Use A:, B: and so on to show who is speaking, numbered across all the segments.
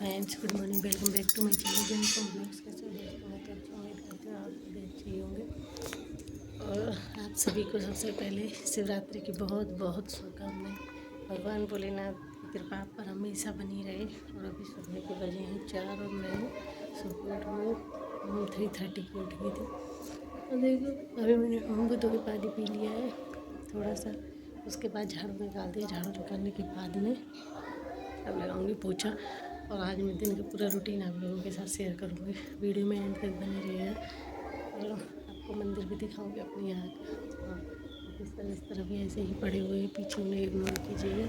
A: Friends, good morning, welcome back to my channel Gems and Blogs. कैसे हो दोस्तों? मैं तो अच्छा उम्मीद करती हूँ आप सभी अच्छे ही होंगे। और आप सभी को सबसे पहले शिवरात्रि की बहुत बहुत शुभकामनाएं। भगवान भोलेनाथ की कृपा आप पर हमेशा बनी रहे। और अभी सुबह के बजे हैं 4 और मैं सुबह उठ गई 3:30 की उठ गई थी। और देखो अभी मैंने मुँह धो के पानी पी लिया है थोड़ा सा। उसके बाद झाड़ू निकाल दिया। झाड़ू निकालने के बाद में अब लगाऊंगी पोछा। और आज मैं दिन का पूरा रूटीन आप लोगों के साथ शेयर करूंगी। वीडियो में एंड तक बने रहिएगा और आपको मंदिर भी दिखाऊंगी अपने यहाँ का। और इस तरह भी ऐसे ही पड़े हुए हैं, पीछे उन्हें इग्नोर कीजिएगा।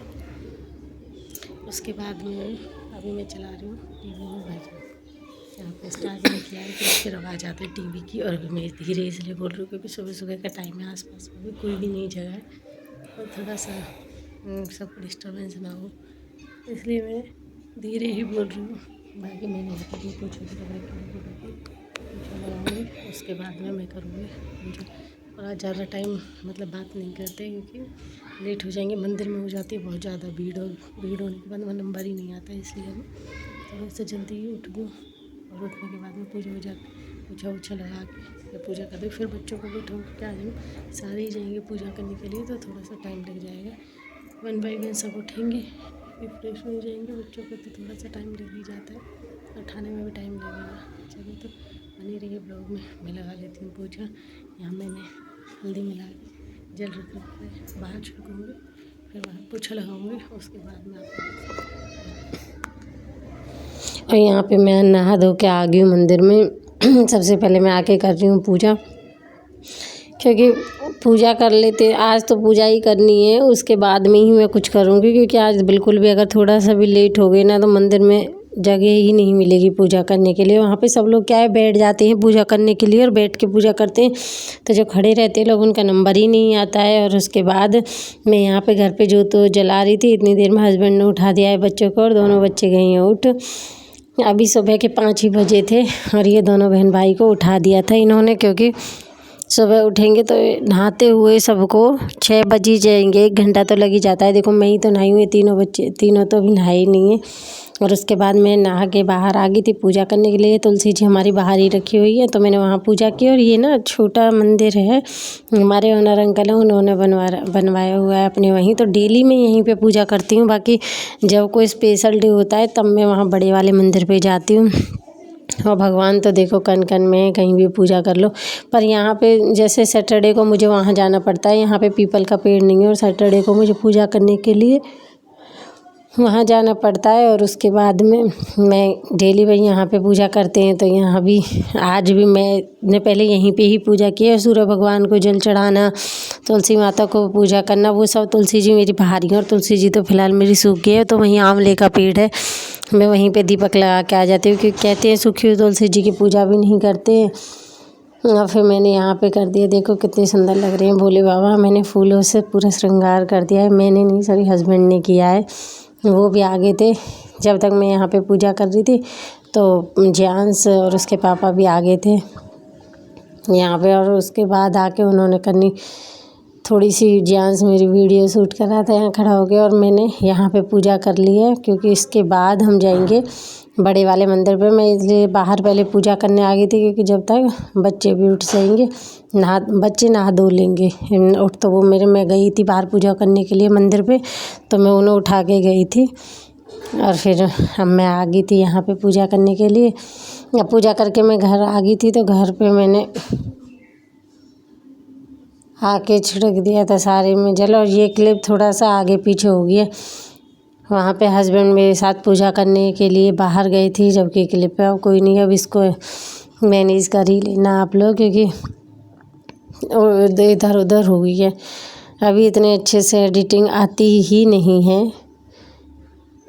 A: उसके बाद में अभी मैं चला रही हूँ टीवी में भजन। यहाँ पे स्टार्ट नहीं किया है तो फिर आवाज़ आती है टीवी की। और अभी मैं धीरे इसलिए बोल रही हूँ क्योंकि सुबह सुबह का टाइम है, आसपास में भी कोई भी नहीं जगह है और थोड़ा सा सबको डिस्टर्बेंस ना हो, इसलिए मैं धीरे ही बोल रही हूँ। बाकी मैंने यहाँ पर पोछा लगाऊंगी। उसके बाद में मैं करूँगी पूजा। और आज ज़्यादा टाइम मतलब बात नहीं करते क्योंकि लेट हो जाएंगे। मंदिर में हो जाती है बहुत ज़्यादा भीड़ और भीड़ होने के बाद वहाँ नंबर ही नहीं आता, इसलिए मैं थोड़ा सा जल्दी ही उठ गई। और उठने के बाद में पूजा वूछा लगा के पूजा कर दूँ। फिर बच्चों को भी उठाऊँ क्या जाऊँ, सारे ही जाएंगे पूजा करने के लिए तो थोड़ा सा टाइम लग जाएगा। 1 बाय 1 सब उठेंगे, फिर फ्रेश हो जाएंगे। बच्चों को तो थोड़ा सा टाइम लग ही जाता है, उठाने में भी टाइम लगेगा। चलिए तो बनी रहिए ब्लॉग में। मैं लगा लेती हूँ पूजा। यहाँ मैंने हल्दी मिला के जल रख रखा है, बाहर छिड़कूँगी, फिर बाहर पोछा लगाऊँगी। उसके बाद में और यहाँ पे मैं नहा धो के आ गई हूँ मंदिर में। सबसे पहले मैं आके कर रही हूँ पूजा, क्योंकि पूजा कर लेते। आज तो पूजा ही करनी है, उसके बाद में ही मैं कुछ करूँगी। क्योंकि आज बिल्कुल भी अगर थोड़ा सा भी लेट हो गई ना तो मंदिर में जगह ही नहीं मिलेगी पूजा करने के लिए। वहाँ पे सब लोग क्या है बैठ जाते हैं पूजा करने के लिए और बैठ के पूजा करते हैं, तो जो खड़े रहते हैं लोग उनका नंबर ही नहीं आता है। और उसके बाद मैं यहाँ पे घर पे जोत जला रही थी, इतनी देर में हस्बैंड ने उठा दिया है बच्चों को और दोनों बच्चे गए हैं उठ। अभी सुबह के 5 ही बजे थे और ये दोनों बहन भाई को उठा दिया था इन्होंने, क्योंकि सुबह उठेंगे तो नहाते हुए सबको 6 बज ही जाएंगे, 1 घंटा तो लग ही जाता है। देखो मैं ही तो नहाई हूँ, तीनों तो अभी नहाए ही नहीं है। और उसके बाद मैं नहा के बाहर आ गई थी पूजा करने के लिए। तुलसी जी हमारी बाहर ही रखी हुई है तो मैंने वहाँ पूजा की। और ये ना छोटा मंदिर है, हमारे ओनर अंकल हैं, उन्होंने बनवाया हुआ है अपने वहीं, तो डेली मैं यहीं पे पूजा करती हूँ। बाकी जब कोई स्पेशल डे होता है तब मैं वहाँ बड़े वाले मंदिर पे जाती हूँ। और भगवान तो देखो कन कन में, कहीं भी पूजा कर लो। पर यहाँ पे जैसे सैटरडे को मुझे वहाँ जाना पड़ता है, यहाँ पे पीपल का पेड़ नहीं है और सैटरडे को मुझे पूजा करने के लिए वहाँ जाना पड़ता है। और उसके बाद में मैं डेली भाई यहाँ पे पूजा करते हैं, तो यहाँ भी आज भी मैंने पहले यहीं पे ही पूजा की है। सूर्य भगवान को जल चढ़ाना, तुलसी माता को पूजा करना, वो सब। तुलसी जी मेरी बाहर ही है और तुलसी जी तो फिलहाल मेरी सूख गई है, तो वहीं आंवले का पेड़ है, मैं वहीं पे दीपक लगा के आ जाती हूँ। क्योंकि कहते हैं सूखी हुई तुलसी जी की पूजा भी नहीं करते। और फिर मैंने यहाँ पे कर दिया, देखो कितने सुंदर लग रहे हैं भोले बाबा। मैंने फूलों से पूरा श्रृंगार कर दिया है, मैंने नहीं सॉरी हस्बैंड ने किया है, वो भी आगे थे। जब तक मैं यहाँ पे पूजा कर रही थी तो ज्यांश और उसके पापा भी आगे थे यहाँ पे। और उसके बाद आके उन्होंने करनी थोड़ी सी, ज्यांश मेरी वीडियो शूट कर रहा था यहाँ खड़ा हो गया। और मैंने यहाँ पे पूजा कर ली है, क्योंकि इसके बाद हम जाएंगे बड़े वाले मंदिर पे। मैं इसलिए बाहर पहले पूजा करने आ गई थी, क्योंकि जब तक बच्चे भी उठ जाएंगे, बच्चे नहा धो लेंगे उठ, तो वो मैं गई थी बाहर पूजा करने के लिए मंदिर पे, तो मैं उन्हें उठा के गई थी। और फिर अब मैं आ गई थी यहाँ पे पूजा करने के लिए। पूजा करके मैं घर आ गई थी, तो घर पे मैंने आके छिड़क दिया था सारे में जल। और ये क्लिप थोड़ा सा आगे पीछे हो गया, वहाँ पे हस्बैंड मेरे साथ पूजा करने के लिए बाहर गए थे, जबकि क्लिप पे अब कोई नहीं। अब इसको मैनेज कर ही लेना आप लोग, क्योंकि इधर उधर हो गई है। अभी इतने अच्छे से एडिटिंग आती ही नहीं है।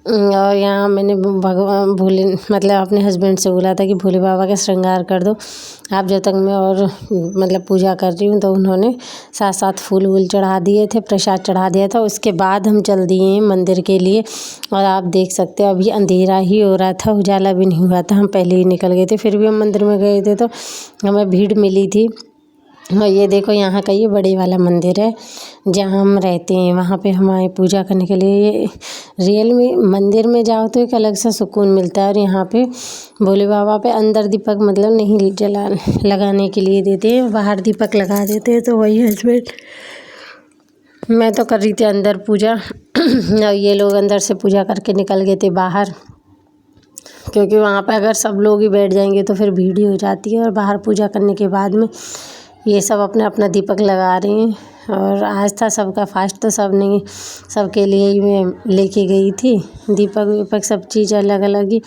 A: और यहाँ मैंने भगवान भोले मतलब अपने हस्बैंड से बोला था कि भोले बाबा का श्रृंगार कर दो आप, जब तक मैं और मतलब पूजा कर रही हूँ। तो उन्होंने साथ साथ फूल वूल चढ़ा दिए थे, प्रसाद चढ़ा दिया था। उसके बाद हम चल दिए हैं मंदिर के लिए। और आप देख सकते हो अभी अंधेरा ही हो रहा था, उजाला भी नहीं हुआ था, हम पहले ही निकल गए थे। फिर भी हम मंदिर में गए थे तो हमें भीड़ मिली थी। और ये देखो यहाँ का ये बड़े वाला मंदिर है जहाँ हम रहते हैं, वहाँ पे हमारे पूजा करने के लिए रियल में मंदिर में जाओ तो एक अलग सा सुकून मिलता है। और यहाँ पे भोले बाबा पे अंदर दीपक मतलब नहीं लगाने के लिए देते हैं, बाहर दीपक लगा देते हैं। तो वही हस्बैंड, मैं तो कर रही थी अंदर पूजा और ये लोग अंदर से पूजा करके निकल गए थे बाहर, क्योंकि वहाँ पे अगर सब लोग ही बैठ जाएंगे तो फिर भीड़ ही हो जाती है। और बाहर पूजा करने के बाद में ये सब अपना अपना दीपक लगा रहे हैं। और आज था सबका फास्ट, तो सब नहीं, सबके लिए ही मैं लेके गई थी दीपक वीपक सब चीज़ अलग अलग ही।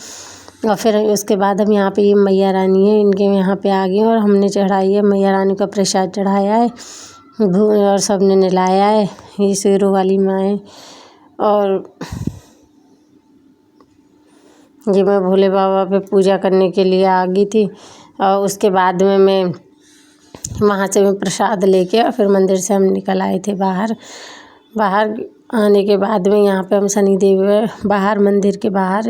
A: और फिर उसके बाद हम यहाँ पे ये मैया रानी है, इनके यहाँ पे आ गए और हमने चढ़ाई है मैया रानी का प्रसाद चढ़ाया है और सब ने नहलाया है। ये शेरों वाली माँ है। और ये मैं भोले बाबा पे पूजा करने के लिए आ गई थी। और उसके बाद में मैं वहाँ से मैं प्रसाद लेके और फिर मंदिर से हम निकल आए थे बाहर। बाहर आने के बाद में यहाँ पे हम शनिदेव बाहर मंदिर के बाहर,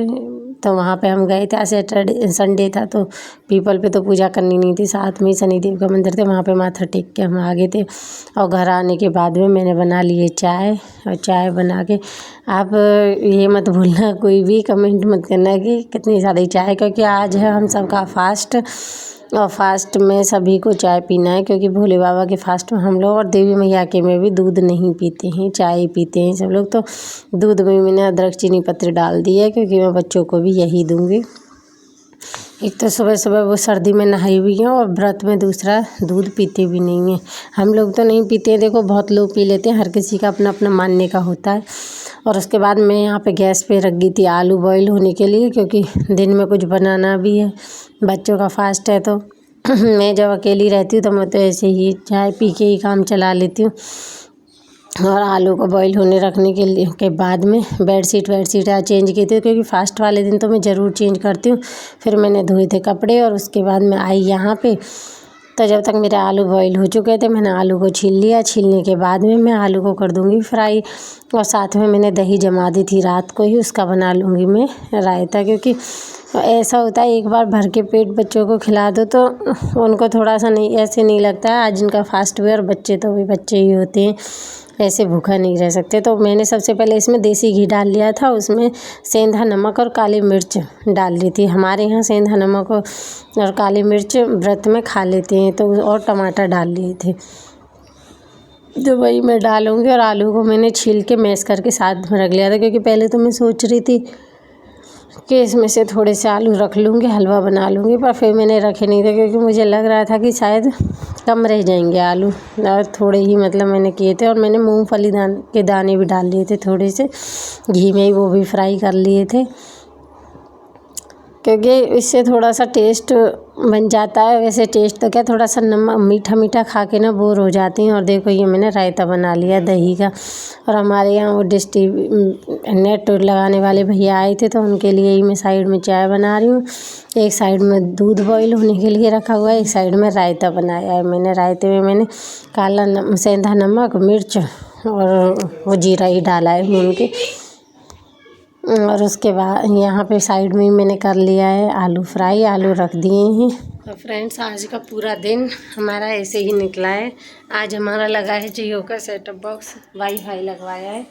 A: तो वहाँ पे हम गए थे। आज सैटरडे संडे था तो पीपल पे तो पूजा करनी नहीं थी, साथ में ही शनिदेव का मंदिर थे, वहाँ पे माथा टेक के हम आ गए थे। और घर आने के बाद में मैंने बना लिए चाय, और चाय बना के आप ये मत भूलना, कोई भी कमेंट मत करना कि कितनी सारी चाय, क्योंकि आज है हम सबका फास्ट। और फास्ट में सभी को चाय पीना है, क्योंकि भोले बाबा के फास्ट में हम लोग और देवी मैया के में भी दूध नहीं पीते हैं, चाय पीते हैं सब लोग। तो दूध में मैंने अदरक चीनी पत्ती डाल दी है, क्योंकि मैं बच्चों को भी यही दूंगी। एक तो सुबह सुबह वो सर्दी में नहाई हुई है और व्रत में दूसरा दूध पीते भी नहीं है। हम लोग तो नहीं पीते हैं, देखो बहुत लोग पी लेते हैं, हर किसी का अपना अपना मानने का होता है। और उसके बाद मैं यहाँ पे गैस पे रख गई थी आलू बॉईल होने के लिए, क्योंकि दिन में कुछ बनाना भी है, बच्चों का फास्ट है। तो मैं जब अकेली रहती हूँ तो मैं तो ऐसे ही चाय पी के ही काम चला लेती हूँ। और आलू को बॉईल होने रखने के बाद में बेडशीट चेंज की थी, क्योंकि फास्ट वाले दिन तो मैं ज़रूर चेंज करती हूँ। फिर मैंने धोए थे कपड़े और उसके बाद मैं आई यहाँ पे, तो जब तक मेरे आलू बॉईल हो चुके थे मैंने आलू को छील लिया। छीलने के बाद में मैं आलू को कर दूँगी फ्राई। और साथ में मैंने दही जमा दी थी रात को ही, उसका बना लूँगी मैं रायता। क्योंकि ऐसा होता है एक बार भर के पेट बच्चों को खिला दो तो उनको थोड़ा सा नहीं, ऐसे नहीं लगता है आज इनका फास्ट हुआ। और बच्चे तो भी बच्चे ही होते हैं, ऐसे भूखा नहीं रह सकते। तो मैंने सबसे पहले इसमें देसी घी डाल लिया था, उसमें सेंधा नमक और काली मिर्च डाल ली थी। हमारे यहाँ सेंधा नमक और काली मिर्च व्रत में खा लेते हैं, तो और टमाटर डाल लिए थे। तो वही मैं डालूँगी। और आलू को मैंने छील के मैश करके साथ में रख लिया था, क्योंकि पहले तो मैं सोच रही थी कि इसमें से थोड़े से आलू रख लूँगी, हलवा बना लूँगी, पर फिर मैंने रखे नहीं थे, क्योंकि मुझे लग रहा था कि शायद कम रह जाएंगे आलू, और थोड़े ही मतलब मैंने किए थे। और मैंने मूंगफली के दाने भी डाल लिए थे थोड़े से घी में ही, वो भी फ्राई कर लिए थे, क्योंकि इससे थोड़ा सा टेस्ट बन जाता है। वैसे टेस्ट तो क्या, थोड़ा सा नमक मीठा मीठा खा के ना बोर हो जाते हैं। और देखो ये मैंने रायता बना लिया दही का। और हमारे यहाँ वो नेट लगाने वाले भैया आए थे, तो उनके लिए ही मैं साइड में चाय बना रही हूँ। एक साइड में दूध बॉईल होने के लिए रखा हुआ है, एक साइड में रायता बनाया है मैंने। रायते में मैंने काला सेंधा नमक, मिर्च और वो जीरा ही डाला है भून के। और उसके बाद यहाँ पे साइड में मैंने कर लिया है आलू फ्राई, आलू रख दिए हैं। तो फ्रेंड्स आज का पूरा दिन हमारा ऐसे ही निकला है। आज हमारा लगा है जियो का सेटअप बॉक्स, वाईफाई लगवाया है,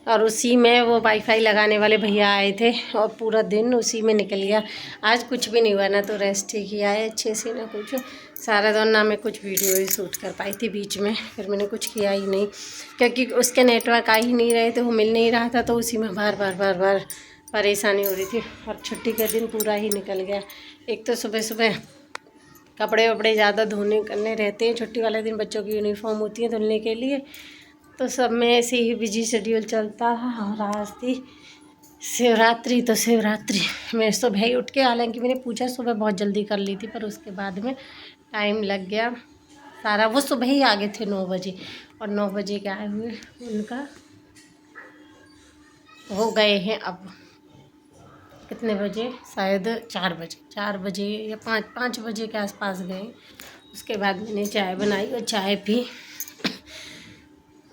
A: और उसी में वो वाईफाई लगाने वाले भैया आए थे और पूरा दिन उसी में निकल गया। आज कुछ भी नहीं हुआ, ना तो रेस्ट ही किया है अच्छे से, ना कुछ सारा दिन, ना मैं कुछ वीडियो ही शूट कर पाई थी बीच में। फिर मैंने कुछ किया ही नहीं, क्योंकि उसके नेटवर्क आ ही नहीं रहे थे, वो मिल नहीं रहा था, तो उसी में बार बार परेशानी हो रही थी। और छुट्टी का दिन पूरा ही निकल गया। एक तो सुबह सुबह कपड़े वपड़े ज़्यादा धोने करने रहते हैं, छुट्टी वाले दिन बच्चों की यूनिफॉर्म होती है धुलने के लिए, तो सब में ऐसे ही बिजी शेड्यूल चलता है। और आज थी शिवरात्रि, तो शिवरात्रि मैं सुबह ही उठ के, हालांकि मैंने पूजा सुबह बहुत जल्दी कर ली थी, पर उसके बाद में टाइम लग गया सारा। वो सुबह ही आ गए थे 9 बजे, और 9 बजे के आए हुए उनका हो गए हैं अब कितने बजे, शायद 4 बजे या 5 बजे के आसपास गए। उसके बाद मैंने चाय बनाई और चाय पी।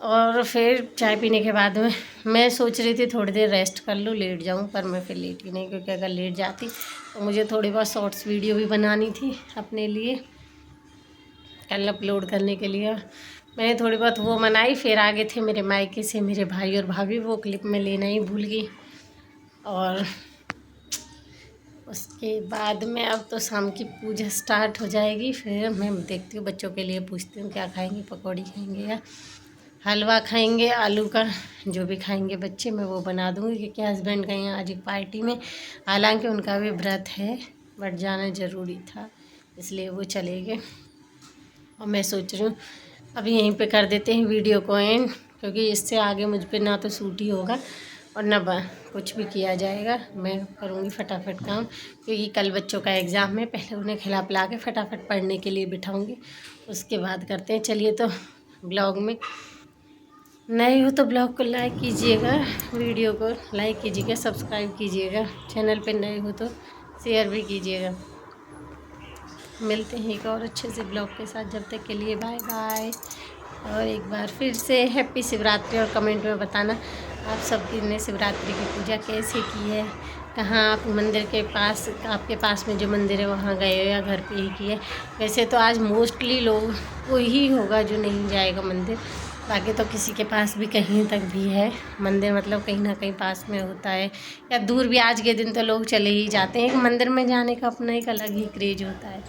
A: और फिर चाय पीने के बाद में मैं सोच रही थी थोड़ी देर रेस्ट कर लूँ, लेट जाऊँ, पर मैं फिर लेटी नहीं, क्योंकि अगर लेट जाती तो मुझे थोड़ी बहुत शॉर्ट्स वीडियो भी बनानी थी अपने लिए, कल अपलोड करने के लिए। मैंने थोड़ी बहुत वो मनाई, फिर आगे थे मेरे मायके से मेरे भाई और भाभी, वो क्लिप में लेना ही भूल गई। और उसके बाद में अब तो शाम की पूजा स्टार्ट हो जाएगी। फिर मैं देखती हूँ, बच्चों के लिए पूछती हूँ क्या खाएंगे, पकौड़ी खाएंगे या हलवा खाएंगे आलू का। जो भी खाएंगे बच्चे मैं वो बना दूँगी, क्योंकि हस्बैंड गए हैं आज एक पार्टी में। हालांकि उनका भी व्रत है बट जाना ज़रूरी था, इसलिए वो चले गए। और मैं सोच रही हूँ अभी यहीं पे कर देते हैं वीडियो को एंड, क्योंकि इससे आगे मुझ पे ना तो सूट ही होगा और ना कुछ भी किया जाएगा। मैं करूँगी फटाफट काम, क्योंकि कल बच्चों का एग्ज़ाम है। पहले उन्हें खिला पिला के फटाफट पढ़ने के लिए बिठाऊँगी, उसके बाद करते हैं। चलिए तो ब्लॉग में नए हो तो ब्लॉग को लाइक कीजिएगा, वीडियो को लाइक कीजिएगा, सब्सक्राइब कीजिएगा, चैनल पे नए हो तो शेयर भी कीजिएगा। मिलते हैं एक और अच्छे से ब्लॉग के साथ, जब तक के लिए बाय बाय। और एक बार फिर से हैप्पी शिवरात्रि, और कमेंट में बताना आप सब ने शिवरात्रि की पूजा कैसे की है, कहाँ आप मंदिर के पास, आपके पास में जो मंदिर है वहाँ गए हो या घर पे ही किए। वैसे तो आज मोस्टली लोग कोई ही होगा जो नहीं जाएगा मंदिर, बाकी तो किसी के पास भी कहीं तक भी है मंदिर, मतलब कहीं ना कहीं पास में होता है या दूर भी। आज के दिन तो लोग चले ही जाते हैं, मंदिर में जाने का अपना एक अलग ही क्रेज होता है।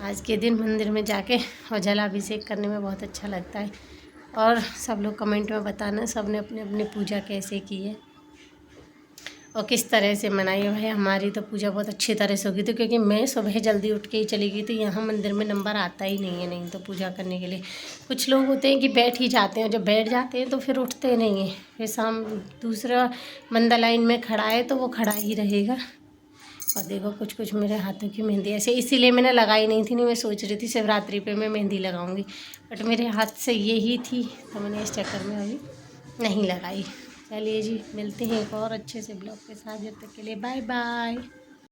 A: आज के दिन मंदिर में जाके और जलाभिषेक करने में बहुत अच्छा लगता है। और सब लोग कमेंट में बताना सब ने अपने अपने पूजा कैसे की है और किस तरह से मनाई है। भाई हमारी तो पूजा बहुत अच्छी तरह से होगी, तो क्योंकि मैं सुबह जल्दी उठ के ही चली गई, तो यहाँ मंदिर में नंबर आता ही नहीं है, नहीं तो पूजा करने के लिए। कुछ लोग होते हैं कि बैठ ही जाते हैं, जब बैठ जाते हैं तो फिर उठते नहीं हैं, फिर शाम दूसरा बंदा लाइन में खड़ा है तो वो खड़ा ही रहेगा। और देखो कुछ कुछ मेरे हाथों की मेहंदी ऐसे, इसीलिए मैंने लगाई नहीं थी। नहीं मैं सोच रही थी शिवरात्रि पे मैं मेहंदी लगाऊंगी, बट मेरे हाथ से यही थी तो मैंने इस चक्कर में अभी नहीं लगाई। चलिए जी, मिलते हैं एक और अच्छे से ब्लॉग के साथ, जब तक के लिए बाय बाय।